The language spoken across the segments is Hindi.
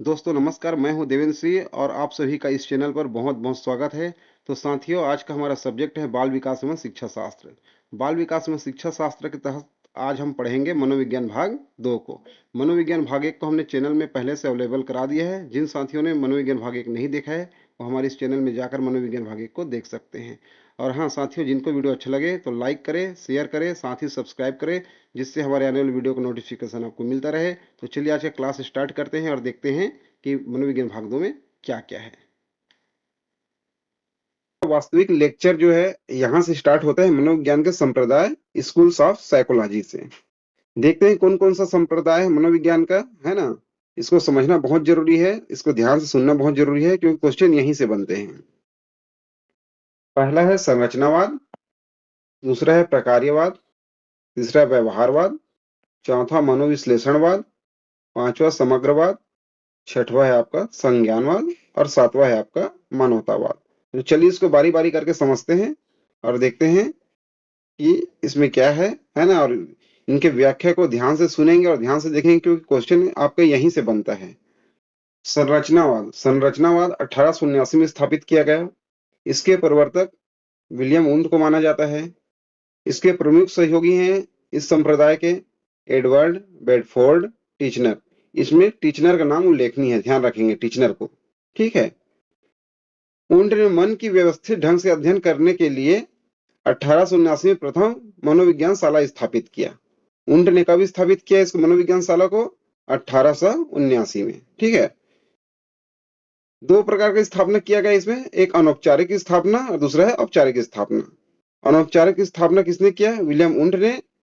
दोस्तों नमस्कार, मैं हूं देवेंद्र सिंह और आप सभी का इस चैनल पर बहुत बहुत स्वागत है। तो साथियों, आज का हमारा सब्जेक्ट है बाल विकास एवं शिक्षा शास्त्र। बाल विकास एवं शिक्षा शास्त्र के तहत आज हम पढ़ेंगे मनोविज्ञान भाग 2 को। मनोविज्ञान भाग 1 को हमने चैनल में पहले से अवेलेबल करा दिया है। जिन साथियों ने मनोविज्ञान भाग 1 नहीं देखा है वो हमारे इस चैनल में जाकर मनोविज्ञान भाग 1 को देख सकते हैं। और हाँ साथियों, जिनको वीडियो अच्छा लगे तो लाइक करें, शेयर करें, साथ ही सब्सक्राइब करें, जिससे हमारे आने वाले वीडियो का नोटिफिकेशन आपको मिलता रहे। तो चलिए आज का क्लास स्टार्ट करते हैं और देखते हैं कि मनोविज्ञान भाग 2 में क्या क्या है। वास्तविक लेक्चर जो है यहाँ से स्टार्ट होता है मनोविज्ञान के संप्रदाय स्कूल्स ऑफ साइकोलॉजी से। देखते हैं कौन कौन सा संप्रदाय है मनोविज्ञान का, है ना। इसको समझना बहुत जरूरी है, इसको ध्यान से सुनना बहुत जरूरी है, क्योंकि क्वेश्चन यहीं से बनते हैं। पहला है संरचनावाद, दूसरा है प्रकार्यवाद, तीसरा व्यवहारवाद, चौथा मनोविश्लेषणवाद, पांचवा समग्रवाद, छठवां है आपका संज्ञानवाद और सातवां है आपका मानवतावाद। तो चलिए इसको बारी बारी करके समझते हैं और देखते हैं कि इसमें क्या है ना। और इनके व्याख्या को ध्यान से सुनेंगे और ध्यान से देखेंगे, क्योंकि क्वेश्चन आपका यहीं से बनता है। संरचनावाद, संरचनावाद 1879 में स्थापित किया गया। इसके प्रवर्तक विलियम वुंड को माना जाता है। इसके प्रमुख सहयोगी हैं इस संप्रदाय के एडवर्ड बेडफोर्ड टीचनर। इसमें टीचनर का नाम उल्लेखनीय है, ध्यान रखेंगे टीचनर को, ठीक है। वुंड ने मन की व्यवस्थित ढंग से अध्ययन करने के लिए 1879 में प्रथम मनोविज्ञान शाला स्थापित किया। वुंड ने कब स्थापित किया इस मनोविज्ञान शाला को? 1879 में, ठीक है। दो प्रकार की स्थापना किया गया इसमें, एक अनौपचारिक स्थापना और दूसरा है औपचारिक स्थापना। अनौपचारिक स्थापना किसने किया? विलियम वुंड ने।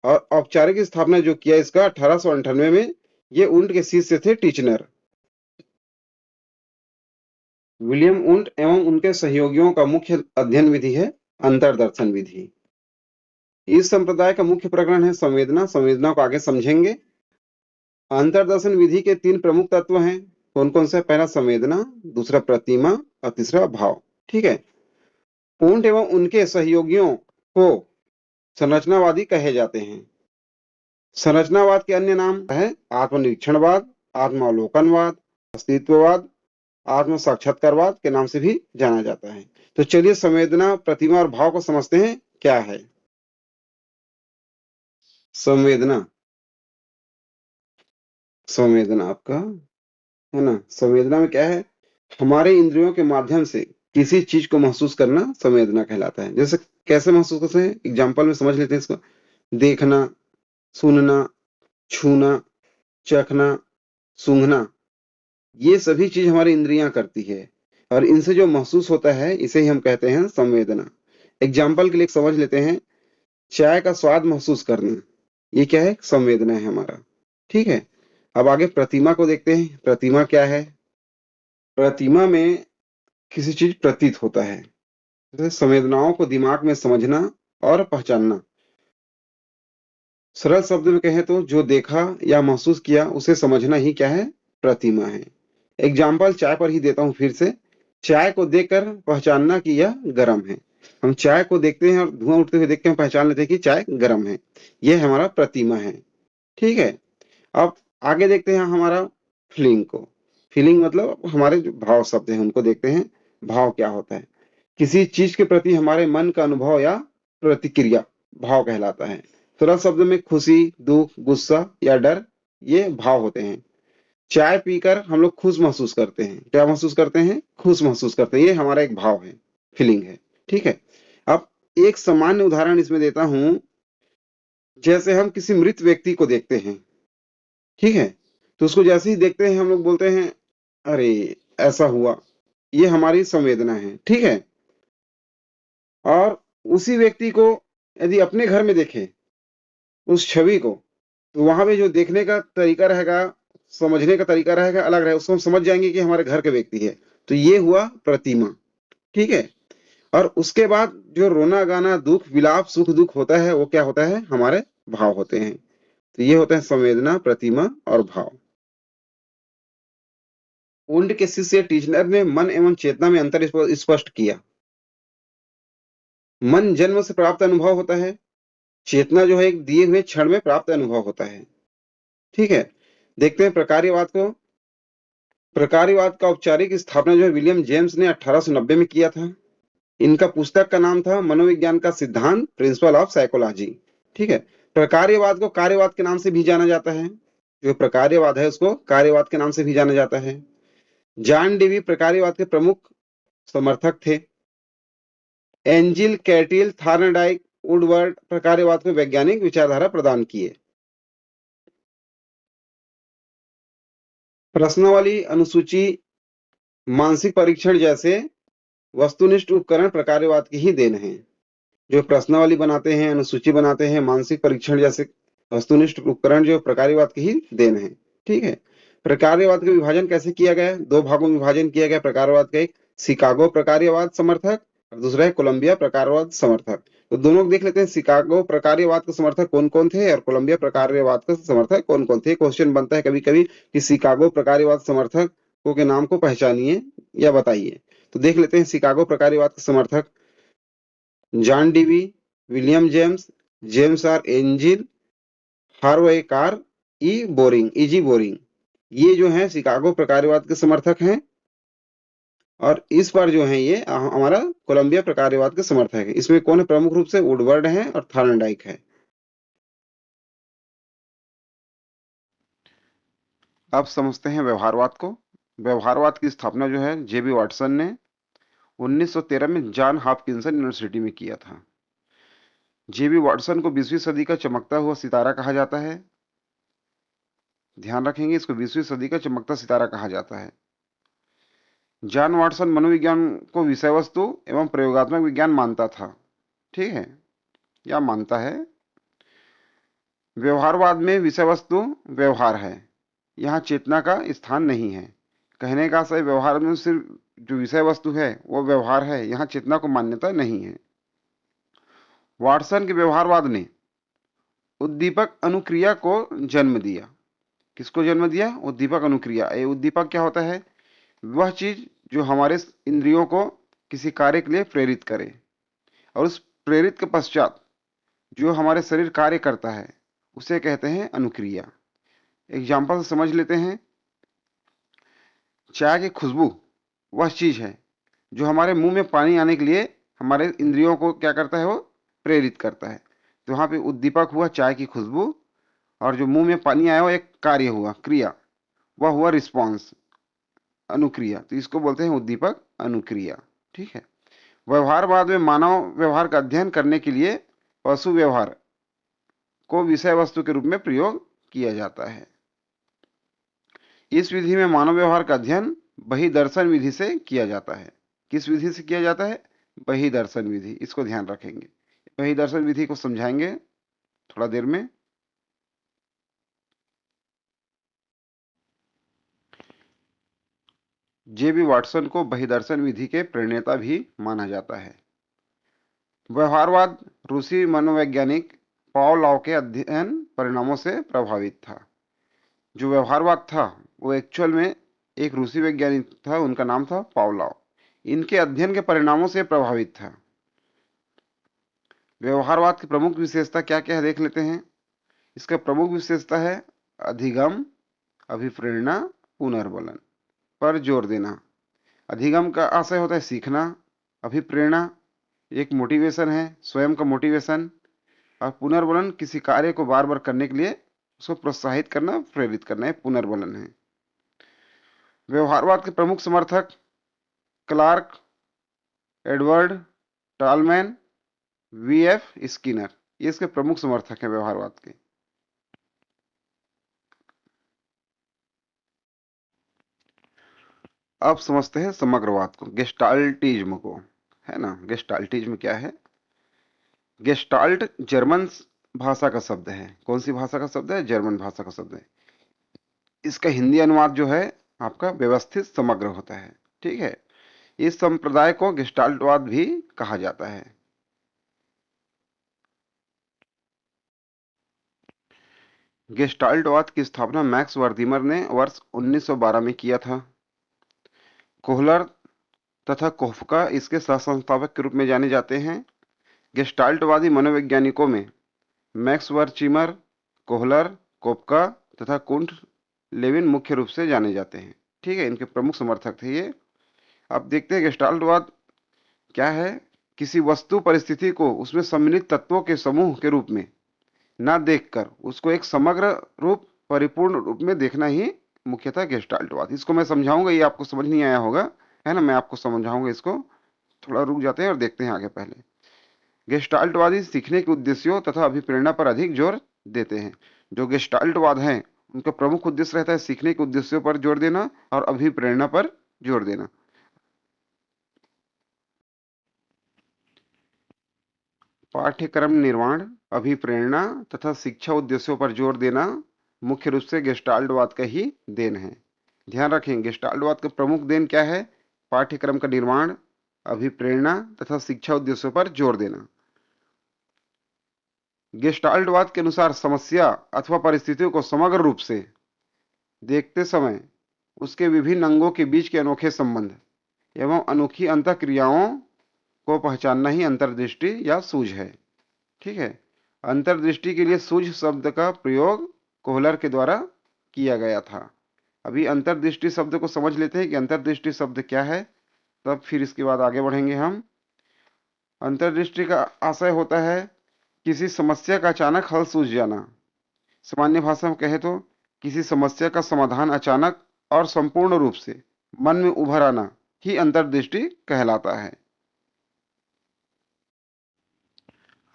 और औपचारिक स्थापना जो किया इसका 1898 में, ये वुंड के शिष्य थे टीचनर। विलियम वुंड एवं उनके सहयोगियों का मुख्य अध्ययन विधि है अंतर्दर्शन विधि। इस संप्रदाय का मुख्य प्रकरण है संवेदना। संवेदना को आगे समझेंगे। अंतर्दर्शन विधि के 3 प्रमुख तत्व हैं। कौन कौन से? पहला संवेदना, दूसरा प्रतिमा और तीसरा भाव, ठीक है। वुंड एवं उनके सहयोगियों को संरचनावादी कहे जाते हैं। संरचनावाद के अन्य नाम है आत्मनिरीक्षणवाद, आत्मावलोकनवाद, अस्तित्ववाद, आत्म साक्षात्कारवाद के नाम से भी जाना जाता है। तो चलिए संवेदना, प्रतिमा और भाव को समझते हैं क्या है। संवेदना, संवेदना आपका, है ना। संवेदना में क्या है? हमारे इंद्रियों के माध्यम से किसी चीज को महसूस करना संवेदना कहलाता है। जैसे कैसे महसूस करते हैं, एग्जाम्पल में समझ लेते हैं इसको। देखना, सुनना, छूना, चखना, सूंघना, ये सभी चीज हमारी इंद्रियां करती है और इनसे जो महसूस होता है इसे ही हम कहते हैं संवेदना। एग्जाम्पल के लिए समझ लेते हैं, चाय का स्वाद महसूस करना, ये क्या है? संवेदना है हमारा, ठीक है। अब आगे प्रतिमा को देखते हैं। प्रतिमा क्या है? प्रतिमा में किसी चीज प्रतीत होता है, जैसे संवेदनाओं को दिमाग में समझना और पहचानना। सरल शब्द में कहें तो जो देखा या महसूस किया उसे समझना ही क्या है? प्रतिमा है। एग्जाम्पल चाय पर ही देता हूं फिर से। चाय को देखकर पहचानना कि यह गर्म है। हम चाय को देखते हैं और धुआं उठते हुए देख के हम पहचान लेते हैं कि चाय गर्म है। यह हमारा प्रतिमा है, ठीक है। अब आगे देखते हैं हमारा फीलिंग को। फीलिंग मतलब हमारे जो भाव शब्द हैं उनको देखते हैं। भाव क्या होता है? किसी चीज के प्रति हमारे मन का अनुभव या प्रतिक्रिया भाव कहलाता है। सरल शब्द में खुशी, दुख, गुस्सा या डर, ये भाव होते हैं। चाय पीकर हम लोग खुश महसूस करते हैं। क्या महसूस करते हैं? खुश महसूस करते हैं। ये हमारा एक भाव है, फीलिंग है, ठीक है। अब एक सामान्य उदाहरण इसमें देता हूं। जैसे हम किसी मृत व्यक्ति को देखते हैं, ठीक है, तो उसको जैसे ही देखते हैं हम लोग बोलते हैं अरे ऐसा हुआ। ये हमारी संवेदना है, ठीक है। और उसी व्यक्ति को यदि अपने घर में देखें, उस छवि को, तो वहां पे जो देखने का तरीका रहेगा, समझने का तरीका रहेगा अलग रहेगा। उसको हम समझ जाएंगे कि हमारे घर के व्यक्ति है। तो ये हुआ प्रतिमा, ठीक है। और उसके बाद जो रोना गाना, दुख विलाप, सुख दुख होता है, वो क्या होता है? हमारे भाव होते हैं। तो ये होता है संवेदना, प्रतिमा और भाव। वुंड के शिष्य टीचनर ने मन एवं चेतना में अंतर स्पष्ट किया। मन जन्म से प्राप्त अनुभव होता है, चेतना जो है एक दिए हुए क्षण में प्राप्त अनुभव होता है, ठीक है। देखते हैं प्रकार्यवाद को। प्रकार्यवाद का औपचारिक स्थापना जो है विलियम जेम्स ने 1890 में किया था। इनका पुस्तक का नाम था मनोविज्ञान का सिद्धांत, प्रिंसिपल ऑफ साइकोलॉजी। ठीक है। प्रकार्यवाद को कार्यवाद के नाम से भी जाना जाता है। जो प्रकार्यवाद है उसको कार्यवाद के नाम से भी जाना जाता है। जॉन डेवी प्रकार्यवाद के प्रमुख समर्थक थे। एंजिल, कैटिल, थार्नडाइक, वुडवर्ड प्रकार्यवाद को वैज्ञानिक विचारधारा प्रदान किए। प्रश्नावली, अनुसूची, मानसिक परीक्षण जैसे वस्तुनिष्ठ उपकरण प्रकार्यवाद की ही देन है। जो प्रश्नावली बनाते हैं, अनुसूची बनाते हैं, मानसिक परीक्षण जैसे वस्तुनिष्ठ उपकरण जो प्रकार्यवाद की ही देन है। ठीक है। प्रकार्यवाद का विभाजन कैसे किया गया? दो भागों में विभाजन किया गया प्रकार्यवाद का। एक शिकागो प्रकार्यवाद समर्थक और दूसरा है कोलंबिया प्रकार्यवाद समर्थक। तो दोनों देख लेते हैं, शिकागो प्रकार्यवाद के समर्थक कौन कौन थे और कोलंबिया प्रकार्यवाद के समर्थक कौन कौन थे। क्वेश्चन बनता है कभी कभी कि शिकागो प्रकार्यवाद समर्थकों के नाम को पहचानिए या बताइए। तो देख लेते हैं शिकागो प्रकार्यवाद के समर्थक John Dewey, William James, James R Angell, Harvey Carr, E G Boring. ये जो है शिकागो प्रकार्यवाद के समर्थक हैं। और इस बार जो है ये हमारा कोलंबिया प्रकार्यवाद के समर्थक है। इसमें कौन है प्रमुख रूप से? वुडवर्ड है और थार्नडाइक है। अब समझते हैं व्यवहारवाद को। व्यवहारवाद की स्थापना जो है जेबी वाटसन ने 1913 में जॉन हॉपकिंसन यूनिवर्सिटी में किया था। जेबी वाटसन को 20वीं सदी का चमकता हुआ सितारा कहा जाता है। ध्यान रखेंगे, इसको 20वीं सदी का चमकता सितारा कहा जाता है। जॉन वाटसन मनोविज्ञान को विषय वस्तु एवं प्रयोगात्मक विज्ञान मानता था। ठीक है, या मानता है। व्यवहारवाद में विषय वस्तु व्यवहार है, यहाँ चेतना का स्थान नहीं है। कहने का सही, व्यवहार में सिर्फ जो विषय वस्तु है वो व्यवहार है, यहाँ चेतना को मान्यता नहीं है। वाटसन के व्यवहारवाद ने उद्दीपक अनुक्रिया को जन्म दिया। किसको जन्म दिया? उद्दीपक अनुक्रिया। ये उद्दीपक क्या होता है? वह चीज जो हमारे इंद्रियों को किसी कार्य के लिए प्रेरित करे और उस प्रेरित के पश्चात जो हमारे शरीर कार्य करता है उसे कहते हैं अनुक्रिया। एग्जाम्पल से समझ लेते हैं। चाय की खुशबू वह चीज है जो हमारे मुंह में पानी आने के लिए हमारे इंद्रियों को क्या करता है? वो प्रेरित करता है। तो वहां पे उद्दीपक हुआ चाय की खुशबू, और जो मुंह में पानी आया वो एक कार्य हुआ, क्रिया, वह हुआ रिस्पॉन्स, अनुक्रिया। तो इसको बोलते हैं उद्दीपक अनुक्रिया। ठीक है। व्यवहारवाद में मानव व्यवहार का अध्ययन करने के लिए पशु व्यवहार को विषय वस्तु के रूप में प्रयोग किया जाता है। इस विधि में मानव व्यवहार का अध्ययन बहिदर्शन विधि से किया जाता है। किस विधि से किया जाता है? बहिदर्शन विधि। इसको ध्यान रखेंगे। बहिदर्शन विधि को समझाएंगे थोड़ा देर में। जेबी वाटसन को बहिदर्शन विधि के प्रणेता भी माना जाता है। व्यवहारवाद रूसी मनोवैज्ञानिक पावलोव के अध्ययन परिणामों से प्रभावित था। जो व्यवहारवाद था वो एक्चुअल में एक रूसी वैज्ञानिक था, उनका नाम था पावलोव। इनके अध्ययन के परिणामों से प्रभावित था। व्यवहारवाद की प्रमुख विशेषता क्या क्या है देख लेते हैं। इसका प्रमुख विशेषता है अधिगम, अभिप्रेरणा, पुनर्बलन पर जोर देना। अधिगम का आशय होता है सीखना, अभिप्रेरणा एक मोटिवेशन है, स्वयं का मोटिवेशन, और पुनर्बलन किसी कार्य को बार बार करने के लिए उसको प्रोत्साहित करना, प्रेरित करना, है पुनर्बलन है। व्यवहारवाद के प्रमुख समर्थक Clark, Edward Tolman, B F Skinner, ये इसके प्रमुख समर्थक हैं व्यवहारवाद के। अब समझते हैं समग्रवाद को, गेस्टाल्टिज्म को, है ना। गेस्टाल्टिज्म क्या है? गेस्टाल्ट जर्मन भाषा का शब्द है। कौन सी भाषा का शब्द है? जर्मन भाषा का शब्द है। इसका हिंदी अनुवाद जो है आपका व्यवस्थित समग्र होता है। ठीक है। इस संप्रदाय को गेस्टाल्टवाद भी कहा जाता है। गेस्टाल्टवाद की स्थापना मैक्स वर्दीमर ने वर्ष 1912 में किया था। कोहलर तथा कोफ्का इसके सह संस्थापक के रूप में जाने जाते हैं। गेस्टाल्टवादी मनोवैज्ञानिकों में मैक्स वर्चीमर, कोहलर, कोफ्का तथा कुंट लेविन मुख्य रूप से जाने जाते हैं। ठीक है, इनके प्रमुख समर्थक थे ये। अब देखते हैं गेस्टाल्टवाद क्या है। किसी वस्तु परिस्थिति को उसमें सम्मिलित तत्वों के समूह के रूप में ना देखकर उसको एक समग्र रूप, परिपूर्ण रूप में देखना ही मुख्यतः गेस्टाल्टवाद। इसको मैं समझाऊंगा, ये आपको समझ नहीं आया होगा, है ना, मैं आपको समझाऊंगा इसको। थोड़ा रुक जाते हैं और देखते हैं आगे। पहले गेस्टाल्टवादी सीखने के उद्देश्यों तथा अभिप्रेरणा पर अधिक जोर देते हैं। जो गेस्टाल्टवाद है उनका प्रमुख उद्देश्य रहता है सीखने के उद्देश्यों पर जोर देना और अभिप्रेरणा पर जोर देना। पाठ्यक्रम निर्माण, अभिप्रेरणा तथा शिक्षा उद्देश्यों पर जोर देना मुख्य रूप से गेस्टाल्टवाद का ही देन है। ध्यान रखें, गेस्टाल्टवाद का प्रमुख देन क्या है? पाठ्यक्रम का निर्माण, अभिप्रेरणा तथा शिक्षा उद्देश्यों पर जोर देना। गेस्टाल्टवाद के अनुसार समस्या अथवा परिस्थितियों को समग्र रूप से देखते समय उसके विभिन्न अंगों के बीच के अनोखे संबंध एवं अनोखी अंतःक्रियाओं को पहचानना ही अंतर्दृष्टि या सूझ है। ठीक है, अंतर्दृष्टि के लिए सूझ शब्द का प्रयोग कोहलर के द्वारा किया गया था। अभी अंतर्दृष्टि शब्द को समझ लेते हैं कि अंतर्दृष्टि शब्द क्या है, तब फिर इसके बाद आगे बढ़ेंगे हम। अंतर्दृष्टि का आशय होता है किसी समस्या का अचानक हल सूझ जाना। सामान्य भाषा में कहे तो किसी समस्या का समाधान अचानक और संपूर्ण रूप से मन में उभर आना ही अंतर्दृष्टि कहलाता है।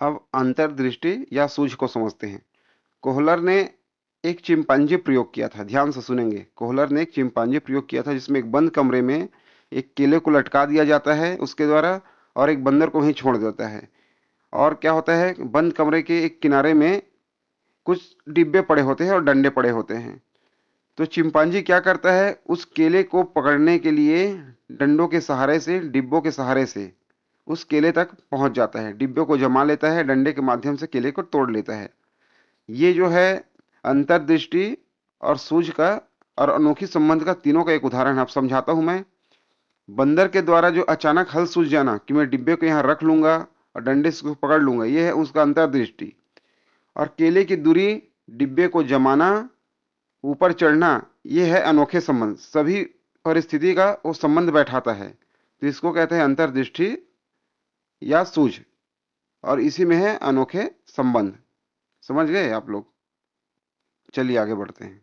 अब अंतर्दृष्टि या सूझ को समझते हैं। कोहलर ने एक चिंपांजी प्रयोग किया था, ध्यान से सुनेंगे। कोहलर ने एक चिंपांजी प्रयोग किया था जिसमें एक बंद कमरे में एक केले को लटका दिया जाता है उसके द्वारा और एक बंदर को वहीं छोड़ देता है। और क्या होता है, बंद कमरे के एक किनारे में कुछ डिब्बे पड़े होते हैं और डंडे पड़े होते हैं। तो चिंपांजी क्या करता है, उस केले को पकड़ने के लिए डंडों के सहारे से, डिब्बों के सहारे से उस केले तक पहुंच जाता है, डिब्बों को जमा लेता है, डंडे के माध्यम से केले को तोड़ लेता है। ये जो है अंतर्दृष्टि और सूझ का और अनोखी संबंध का तीनों का एक उदाहरण है। अब समझाता हूं मैं। बंदर के द्वारा जो अचानक हल सूझ जाना कि मैं डिब्बे को यहाँ रख लूंगा और डंडे से उसको पकड़ लूंगा, ये है उसका अंतर्दृष्टि। और केले की दूरी, डिब्बे को जमाना, ऊपर चढ़ना, ये है अनोखे संबंध। सभी परिस्थिति का वो संबंध बैठाता है, तो इसको कहते हैं अंतर्दृष्टि या सूझ। और इसी में है अनोखे संबंध। समझ गए आप लोग? चलिए आगे बढ़ते हैं।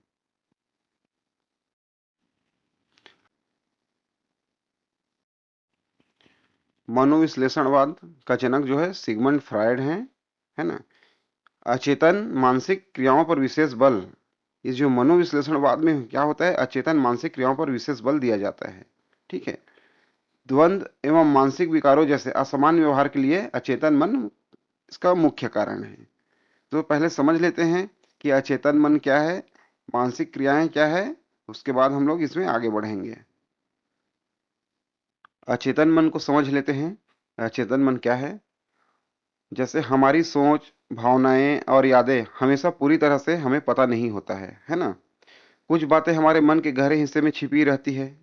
मनोविश्लेषणवाद का जनक जो है सिगमंड फ्रायड है ना। अचेतन मानसिक क्रियाओं पर विशेष बल, इस जो मनोविश्लेषणवाद में क्या होता है, अचेतन मानसिक क्रियाओं पर विशेष बल दिया जाता है। ठीक है, द्वंद्व एवं मानसिक विकारों जैसे असामान्य व्यवहार के लिए अचेतन मन इसका मुख्य कारण है। तो पहले समझ लेते हैं कि अचेतन मन क्या है, मानसिक क्रियाएं क्या है, उसके बाद हम लोग इसमें आगे बढ़ेंगे। अचेतन मन को समझ लेते हैं। अचेतन मन क्या है? जैसे हमारी सोच, भावनाएं और यादें हमेशा पूरी तरह से हमें पता नहीं होता है ना। कुछ बातें हमारे मन के गहरे हिस्से में छिपी रहती है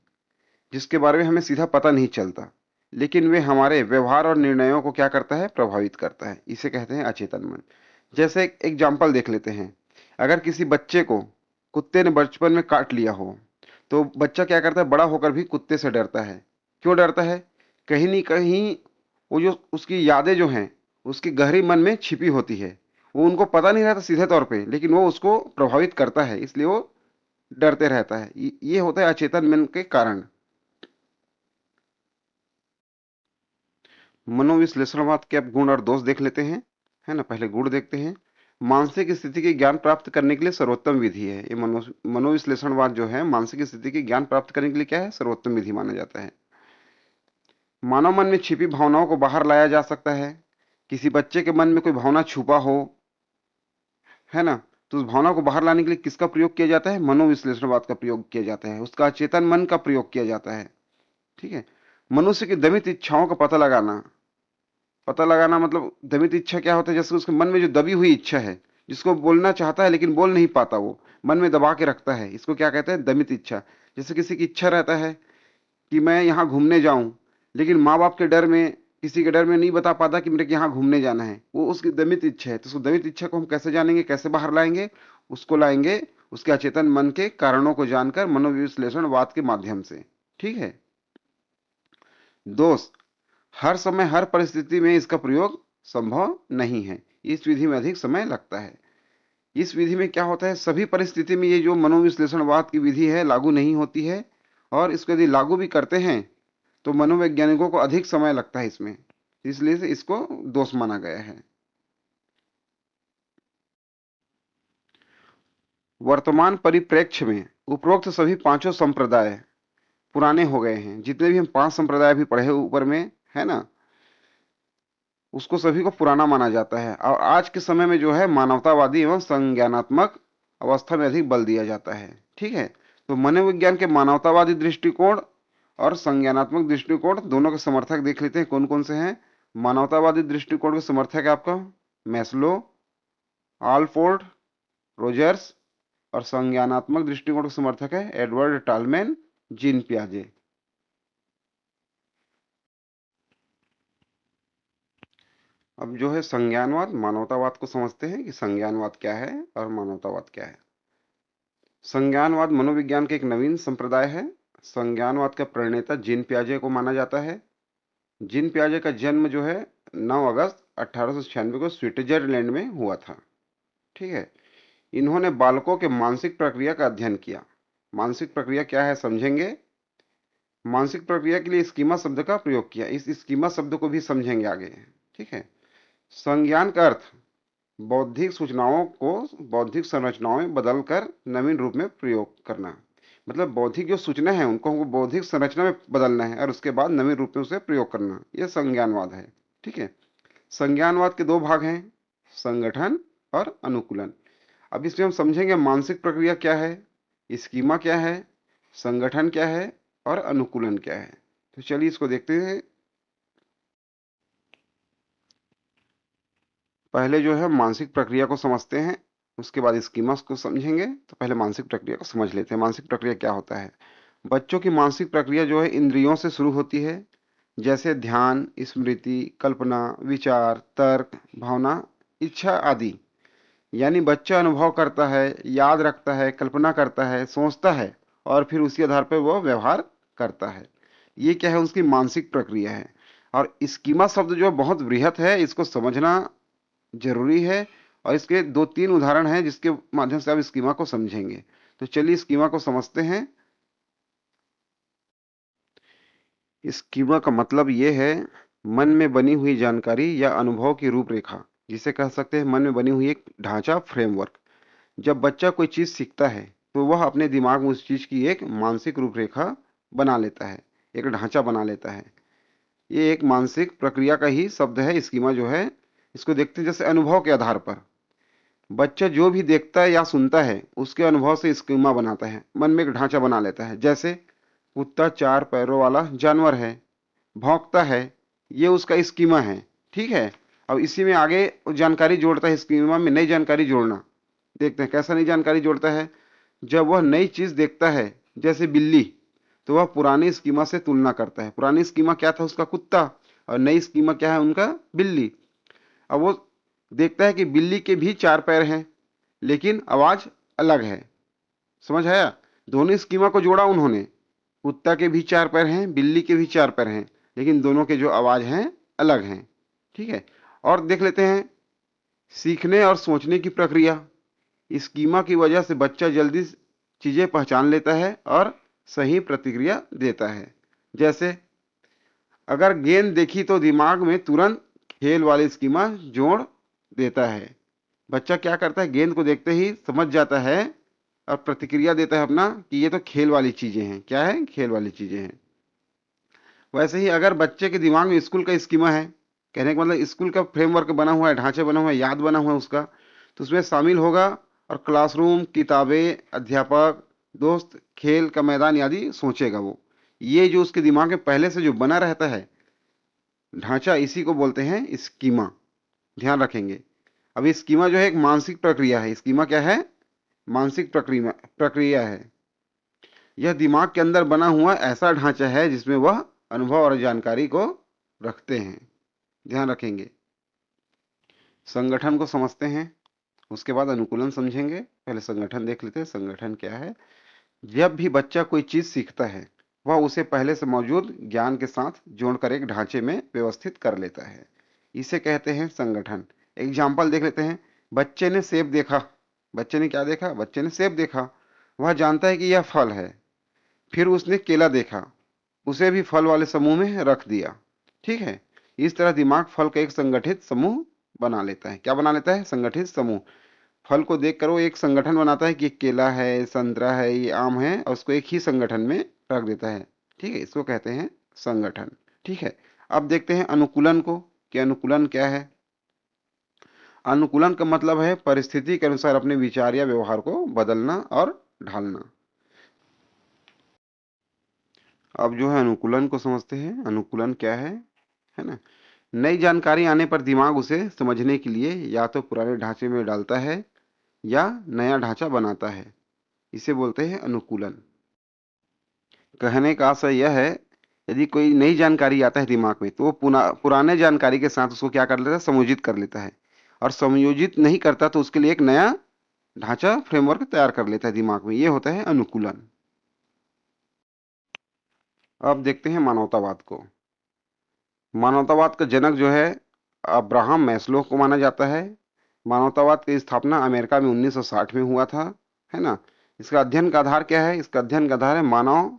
जिसके बारे में हमें सीधा पता नहीं चलता, लेकिन वे हमारे व्यवहार और निर्णयों को क्या करता है, प्रभावित करता है। इसे कहते हैं अचेतन मन। जैसे एक एग्जाम्पल देख लेते हैं। अगर किसी बच्चे को कुत्ते ने बचपन में काट लिया हो तो बच्चा क्या करता है, बड़ा होकर भी कुत्ते से डरता है। क्यों डरता है? कहीं नहीं कहीं वो जो उसकी यादें जो हैं उसकी गहरी मन में छिपी होती है, वो उनको पता नहीं रहता सीधे तौर पे, लेकिन वो उसको प्रभावित करता है, इसलिए वो डरते रहता है। ये होता है अचेतन मन के कारण। मनोविश्लेषणवाद के अब गुण और दोष देख लेते हैं, है ना। पहले गुण देखते हैं। मानसिक स्थिति के ज्ञान प्राप्त करने के लिए सर्वोत्तम विधि है। ये मनोविश्लेषणवाद जो है मानसिक स्थिति के ज्ञान प्राप्त करने के लिए क्या है, सर्वोत्तम विधि माना जाता है। मानव मन में छिपी भावनाओं को बाहर लाया जा सकता है। किसी बच्चे के मन में कोई भावना छुपा हो, है ना, तो उस भावना को बाहर लाने के लिए किसका प्रयोग किया जाता है, मनोविश्लेषणवाद का प्रयोग किया जाता है, उसका अचेतन मन का प्रयोग किया जाता है। ठीक है, मनुष्य की दमित इच्छाओं का पता लगाना मतलब दमित इच्छा क्या होता है, जैसे उसके मन में जो दबी हुई इच्छा है, जिसको बोलना चाहता है लेकिन बोल नहीं पाता, वो मन में दबा के रखता है, इसको क्या कहते हैं, दमित इच्छा। जैसे किसी की इच्छा रहता है कि मैं यहाँ घूमने जाऊं, लेकिन माँ बाप के डर में, किसी के डर में नहीं बता पाता कि मेरे को यहाँ घूमने जाना है, वो उसकी दमित इच्छा है। तो उसको दमित इच्छा को हम कैसे जानेंगे, कैसे बाहर लाएंगे? उसको लाएंगे उसके अचेतन मन के कारणों को जानकर मनोविश्लेषणवाद के माध्यम से। ठीक है दोस्त, हर समय हर परिस्थिति में इसका प्रयोग संभव नहीं है। इस विधि में अधिक समय लगता है। इस विधि में क्या होता है, सभी परिस्थिति में ये जो मनोविश्लेषणवाद की विधि है लागू नहीं होती है, और इसको यदि लागू भी करते हैं तो मनोवैज्ञानिकों को अधिक समय लगता है इसमें, इसलिए से इसको दोष माना गया है। वर्तमान परिप्रेक्ष्य में उपरोक्त सभी पांचों संप्रदाय पुराने हो गए हैं। जितने भी हम 5 संप्रदाय भी पढ़े ऊपर में है ना, उसको सभी को पुराना माना जाता है, और आज के समय में जो है मानवतावादी एवं संज्ञानात्मक अवस्था में अधिक बल दिया जाता है। ठीक है, तो मनोविज्ञान के मानवतावादी दृष्टिकोण और संज्ञानात्मक दृष्टिकोण दोनों के समर्थक देख लेते हैं कौन कौन से हैं। मानवतावादी दृष्टिकोण के समर्थक है आपका मैस्लो, आलफोर्ड, रोजर्स, और संज्ञानात्मक दृष्टिकोण के समर्थक है एडवर्ड टालमैन, जीन पियाजे। अब जो है संज्ञानवाद, मानवतावाद को समझते हैं कि संज्ञानवाद क्या है और मानवतावाद क्या है। संज्ञानवाद मनोविज्ञान के एक नवीन संप्रदाय है। संज्ञानवाद का प्रणेता जीन पियाजे को माना जाता है। जीन पियाजे का जन्म जो है 9 अगस्त 1896 को स्विट्जरलैंड में हुआ था। ठीक है, इन्होंने बालकों के मानसिक प्रक्रिया का अध्ययन किया। मानसिक प्रक्रिया क्या है समझेंगे। मानसिक प्रक्रिया के लिए स्कीमा शब्द का प्रयोग किया। इस स्कीमा शब्द को भी समझेंगे आगे। ठीक है, संज्ञान का अर्थ बौद्धिक सूचनाओं को बौद्धिक संरचनाओं में बदलकर नवीन रूप में प्रयोग करना। मतलब बौद्धिक जो सूचना है उनको हमको बौद्धिक संरचना में बदलना है और उसके बाद नवीन रूप में उसे प्रयोग करना, यह संज्ञानवाद है। ठीक है, संज्ञानवाद के 2 भाग हैं, संगठन और अनुकूलन। अब इसमें हम समझेंगे मानसिक प्रक्रिया क्या है, स्कीमा क्या है, संगठन क्या है और अनुकूलन क्या है। तो चलिए इसको देखते हैं। पहले जो है मानसिक प्रक्रिया को समझते हैं, उसके बाद स्कीमा को समझेंगे। तो पहले मानसिक प्रक्रिया को समझ लेते हैं। मानसिक प्रक्रिया क्या होता है। बच्चों की मानसिक प्रक्रिया जो है इंद्रियों से शुरू होती है, जैसे ध्यान, स्मृति, कल्पना, विचार, तर्क, भावना, इच्छा आदि। यानी बच्चा अनुभव करता है, याद रखता है, कल्पना करता है, सोचता है और फिर उसी आधार पर वह व्यवहार करता है। ये क्या है, उसकी मानसिक प्रक्रिया है। और स्कीमा शब्द जो बहुत बृहत है, इसको समझना जरूरी है, और इसके 2-3 उदाहरण हैं जिसके माध्यम से आप स्कीमा को समझेंगे। तो चलिए स्कीमा को समझते हैं। स्कीमा का मतलब ये है मन में बनी हुई जानकारी या अनुभव की रूपरेखा, जिसे कह सकते हैं मन में बनी हुई एक ढांचा, फ्रेमवर्क। जब बच्चा कोई चीज सीखता है तो वह अपने दिमाग में उस चीज की एक मानसिक रूपरेखा बना लेता है, एक ढांचा बना लेता है। ये एक मानसिक प्रक्रिया का ही शब्द है स्कीमा जो है। इसको देखते हैं जैसे अनुभव के आधार पर बच्चा जो भी देखता है या सुनता है उसके अनुभव से स्कीमा बनाता है, मन में एक ढांचा बना लेता है। जैसे कुत्ता 4 पैरों वाला जानवर है, भौंकता है, ये उसका स्कीमा है। ठीक है, अब इसी में आगे जानकारी जोड़ता है, स्कीमा में नई जानकारी जोड़ना। देखते हैं कैसा नई जानकारी जोड़ता है। जब वह नई चीज देखता है जैसे बिल्ली, तो वह पुरानी स्कीमा से तुलना करता है। पुरानी स्कीमा क्या था, उसका कुत्ता, और नई स्कीमा क्या है, उनका बिल्ली। अब वो देखता है कि बिल्ली के भी 4 पैर हैं लेकिन आवाज अलग है। समझ आया, दोनों स्कीमा को जोड़ा उन्होंने। कुत्ता के भी 4 पैर हैं, बिल्ली के भी 4 पैर हैं, लेकिन दोनों के जो आवाज हैं अलग हैं। ठीक है, और देख लेते हैं सीखने और सोचने की प्रक्रिया। स्कीमा की वजह से बच्चा जल्दी चीजें पहचान लेता है और सही प्रतिक्रिया देता है। जैसे अगर गेंद देखी तो दिमाग में तुरंत खेल वाली स्कीमा जोड़ देता है। बच्चा क्या करता है, गेंद को देखते ही समझ जाता है और प्रतिक्रिया देता है अपना कि ये तो खेल वाली चीजें हैं। क्या है, खेल वाली चीजें हैं। वैसे ही अगर बच्चे के दिमाग में स्कूल का स्कीमा है, कहने का मतलब स्कूल का फ्रेमवर्क बना हुआ है, ढांचे बना हुआ है, याद बना हुआ है उसका, तो उसमें शामिल होगा और क्लासरूम, किताबें, अध्यापक, दोस्त, खेल का मैदान आदि सोचेगा वो। ये जो उसके दिमाग में पहले से जो बना रहता है ढांचा, इसी को बोलते हैं स्कीमा। ध्यान रखेंगे। अब स्कीमा जो है एक मानसिक प्रक्रिया है। स्कीमा क्या है, मानसिक प्रक्रिया है। यह दिमाग के अंदर बना हुआ ऐसा ढांचा है जिसमें वह अनुभव और जानकारी को रखते हैं। ध्यान रखेंगे। संगठन को समझते हैं। उसके बाद अनुकूलन समझेंगे। पहले संगठन देख लेते हैं, संगठन क्या है। जब भी बच्चा कोई चीज सीखता है, वह उसे पहले से मौजूद ज्ञान के साथ जोड़कर एक ढांचे में व्यवस्थित कर लेता है, इसे कहते हैं संगठन। एग्जाम्पल देख लेते हैं। बच्चे ने सेब देखा। बच्चे ने क्या देखा? बच्चे ने सेब देखा। वह जानता है कि यह फल है। फिर उसने केला देखा, उसे भी फल वाले समूह में रख दिया। ठीक है। इस तरह दिमाग फल का एक संगठित समूह बना लेता है। क्या बना लेता है? संगठित समूह। फल को देखकर वो एक संगठन बनाता है कि ये केला है, संतरा है, ये आम है, और उसको एक ही संगठन में रख देता है। ठीक है, इसको कहते हैं संगठन। ठीक है। अब देखते हैं अनुकूलन को, कि अनुकूलन क्या है। अनुकूलन का मतलब है परिस्थिति के अनुसार अपने विचार या व्यवहार को बदलना और ढालना। अब जो है अनुकूलन को समझते हैं। अनुकूलन क्या है ना। नई जानकारी आने पर दिमाग उसे समझने के लिए या तो पुराने ढांचे में डालता है या नया ढांचा बनाता है, इसे बोलते हैं अनुकूलन। कहने का आशय यह है, यदि कोई नई जानकारी आता है दिमाग में, तो वो पुराने जानकारी के साथ उसको क्या कर लेता है? संयोजित कर लेता है। और संयोजित नहीं करता तो उसके लिए एक नया ढांचा, फ्रेमवर्क तैयार कर लेता है दिमाग में। ये होता है अनुकूलन। अब देखते हैं मानवतावाद को। मानवतावाद का जनक जो है अब्राहम मैस्लो को माना जाता है। मानवतावाद की स्थापना अमेरिका में 1960 में हुआ था, है ना। इसका अध्ययन का आधार क्या है? इसका अध्ययन का आधार है मानव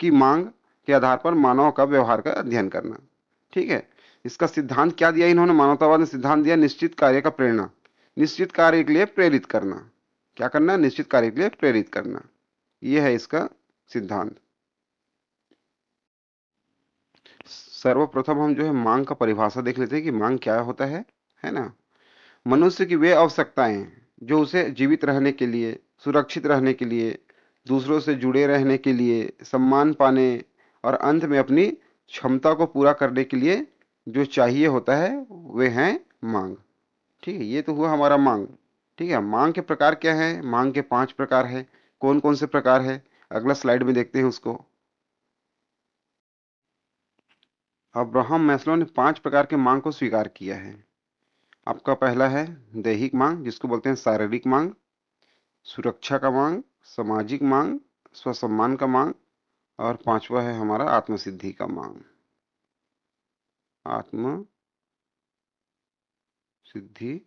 की मांग के आधार पर मानव का व्यवहार का अध्ययन करना। ठीक है। इसका सिद्धांत क्या दिया इन्होंने? मानवतावाद ने सिद्धांत दिया निश्चित कार्य का प्रेरणा, निश्चित कार्य के लिए प्रेरित करना। क्या करना? निश्चित कार्य के लिए प्रेरित करना। यह है इसका सिद्धांत। सर्वप्रथम हम जो है मांग का परिभाषा देख लेते हैं कि मांग क्या होता है ना। मनुष्य की वे आवश्यकताएं जो उसे जीवित रहने के लिए, सुरक्षित रहने के लिए, दूसरों से जुड़े रहने के लिए, सम्मान पाने और अंत में अपनी क्षमता को पूरा करने के लिए जो चाहिए होता है, वे हैं मांग। ठीक है, ये तो हुआ हमारा मांग। ठीक है। मांग के प्रकार क्या है? मांग के 5 प्रकार है। कौन कौन से प्रकार है? अगला स्लाइड में देखते हैं उसको। अब्राहम मैस्लो ने 5 प्रकार के मांग को स्वीकार किया है। आपका पहला है दैहिक मांग, जिसको बोलते हैं शारीरिक मांग। सुरक्षा का मांग, सामाजिक मांग, स्वसम्मान का मांग, और पांचवा है हमारा आत्मसिद्धि का मांग। आत्म सिद्धि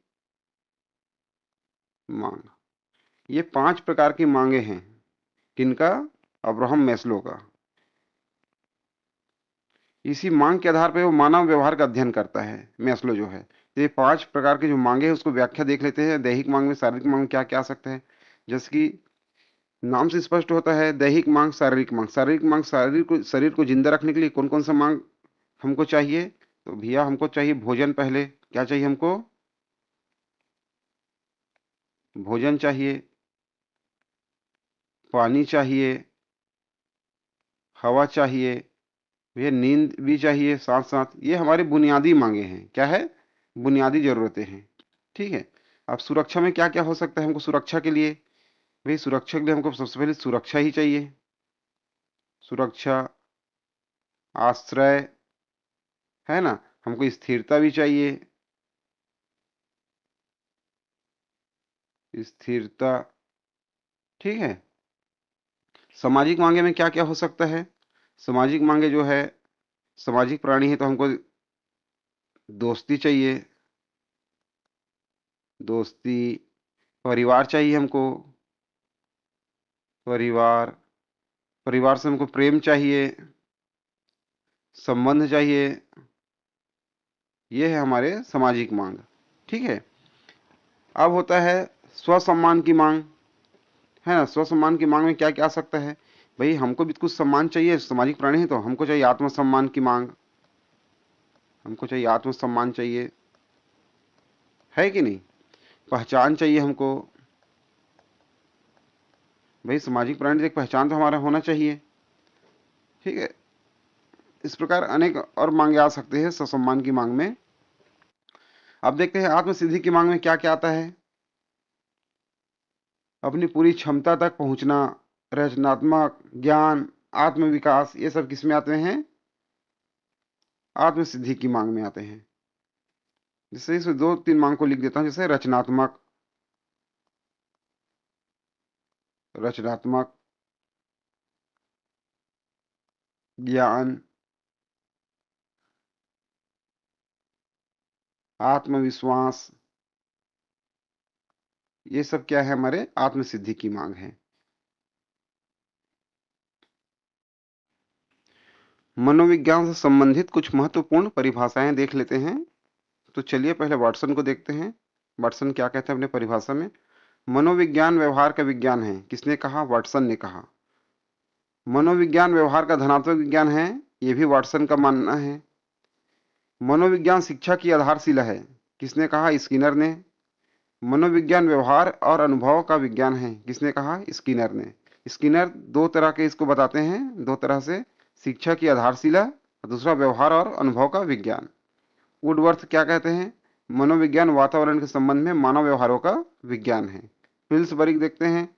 मांग। ये 5 प्रकार की मांगे हैं। किनका? अब्राहम मैस्लो का। इसी मांग के आधार पर वो मानव व्यवहार का अध्ययन करता है मैस्लो जो है। तो ये 5 प्रकार की जो मांगे हैं उसको व्याख्या देख लेते हैं। दैहिक मांग में, शारीरिक मांग में क्या क्या आ सकता है। जैसे कि नाम से स्पष्ट होता है, दैहिक मांग, शारीरिक मांग। शारीरिक मांग, शरीर को जिंदा रखने के लिए कौन कौन सा मांग हमको चाहिए? तो भैया हमको चाहिए भोजन। पहले क्या चाहिए हमको? भोजन चाहिए, पानी चाहिए, हवा चाहिए, भैया नींद भी चाहिए साथ साथ। ये हमारी बुनियादी मांगे हैं। क्या है? बुनियादी जरूरतें हैं। ठीक है। अब सुरक्षा में क्या क्या हो सकता है हमको सुरक्षा के लिए? भाई सुरक्षा के लिए हमको सबसे पहले सुरक्षा ही चाहिए। सुरक्षा, आश्रय, है ना। हमको स्थिरता भी चाहिए, स्थिरता। ठीक है। सामाजिक मांगे में क्या क्या हो सकता है? सामाजिक मांगे जो है, सामाजिक प्राणी है तो हमको दोस्ती चाहिए, दोस्ती। परिवार चाहिए हमको, परिवार। परिवार से हमको प्रेम चाहिए, संबंध चाहिए। ये है हमारे सामाजिक मांग। ठीक है। अब होता है स्वसम्मान की मांग, है ना। स्वसम्मान की मांग में क्या क्या आ सकता है? भाई हमको भी कुछ सम्मान चाहिए, सामाजिक प्राणी है तो हमको चाहिए आत्मसम्मान की मांग। हमको चाहिए आत्मसम्मान चाहिए, है कि नहीं। पहचान चाहिए हमको। भाई सामाजिक प्राणी तो एक पहचान तो हमारा होना चाहिए। ठीक है। इस प्रकार अनेक और मांगे आ सकते हैं स्वसम्मान की मांग में। अब देखते हैं आत्मसिद्धि की मांग में क्या क्या आता है। अपनी पूरी क्षमता तक पहुंचना, रचनात्मक ज्ञान, आत्मविकास, ये सब किस में आते हैं? आत्मसिद्धि की मांग में आते हैं। जैसे इसमें 2-3 मांग को लिख देता हूं। जैसे रचनात्मक, रचनात्मक, ज्ञान, आत्मविश्वास, ये सब क्या है? हमारे आत्मसिद्धि की मांग है। मनोविज्ञान से संबंधित कुछ महत्वपूर्ण परिभाषाएं देख लेते हैं। तो चलिए पहले वाटसन को देखते हैं। वाटसन क्या कहते हैं अपने परिभाषा में? मनोविज्ञान व्यवहार का विज्ञान है। किसने कहा? वाटसन ने कहा। मनोविज्ञान व्यवहार का धनात्मक विज्ञान है, यह भी वाटसन का मानना है। मनोविज्ञान शिक्षा की आधारशिला है। किसने कहा? स्किनर ने। मनोविज्ञान व्यवहार और अनुभव का विज्ञान है। किसने कहा? स्किनर ने। स्किनर दो तरह के इसको बताते हैं, दो तरह से, शिक्षा की आधारशिला और दूसरा व्यवहार और अनुभव का विज्ञान। वुडवर्थ क्या कहते हैं? मनोविज्ञान वातावरण के संबंध में मानव व्यवहारों का विज्ञान है। पिल्सबर्ग देखते हैं,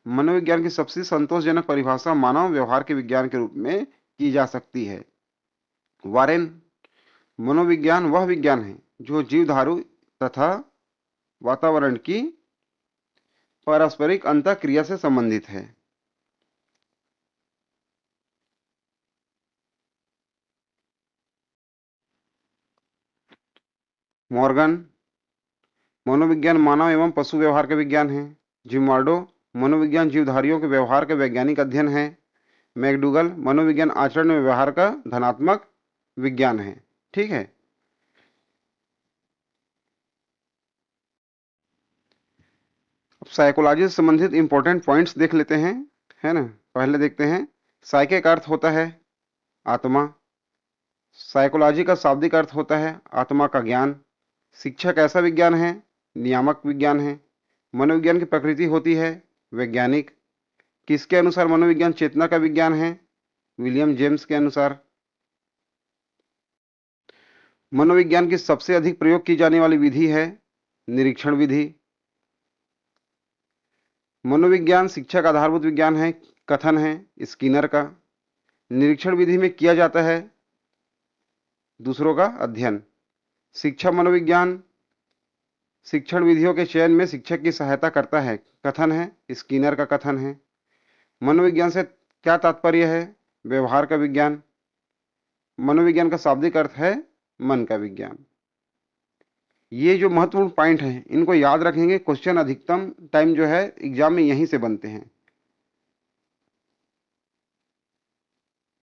मनोविज्ञान की सबसे संतोषजनक परिभाषा मानव व्यवहार के विज्ञान के रूप में की जा सकती है। वारेन, मनोविज्ञान वह विज्ञान है जो जीवधारू तथा वातावरण की पारस्परिक अंतःक्रिया से संबंधित है। मॉर्गन, मनोविज्ञान मानव एवं पशु व्यवहार का विज्ञान है। जिमार्डो, मनोविज्ञान जीवधारियों के व्यवहार का वैज्ञानिक अध्ययन है। मैकडूगल, मनोविज्ञान आचरण में व्यवहार का धनात्मक विज्ञान है। ठीक है। अब साइकोलॉजी से संबंधित इंपॉर्टेंट पॉइंट्स देख लेते हैं, है ना। पहले देखते हैं, साइके का अर्थ होता है आत्मा। साइकोलॉजी का शाब्दिक अर्थ होता है आत्मा का ज्ञान। शिक्षा कैसा विज्ञान है? नियामक विज्ञान है। मनोविज्ञान की प्रकृति होती है वैज्ञानिक। किसके अनुसार मनोविज्ञान चेतना का विज्ञान है? विलियम जेम्स के अनुसार। मनोविज्ञान की सबसे अधिक प्रयोग की जाने वाली विधि है निरीक्षण विधि। मनोविज्ञान शिक्षा का आधारभूत विज्ञान है, कथन है स्किनर का। निरीक्षण विधि में किया जाता है दूसरों का अध्ययन। शिक्षा मनोविज्ञान शिक्षण विधियों के चयन में शिक्षक की सहायता करता है, कथन है स्किनर का कथन है। मनोविज्ञान से क्या तात्पर्य है? व्यवहार का विज्ञान। मनोविज्ञान का शाब्दिक अर्थ है मन का विज्ञान। ये जो महत्वपूर्ण पॉइंट हैं इनको याद रखेंगे। क्वेश्चन अधिकतम टाइम जो है एग्जाम में यहीं से बनते हैं।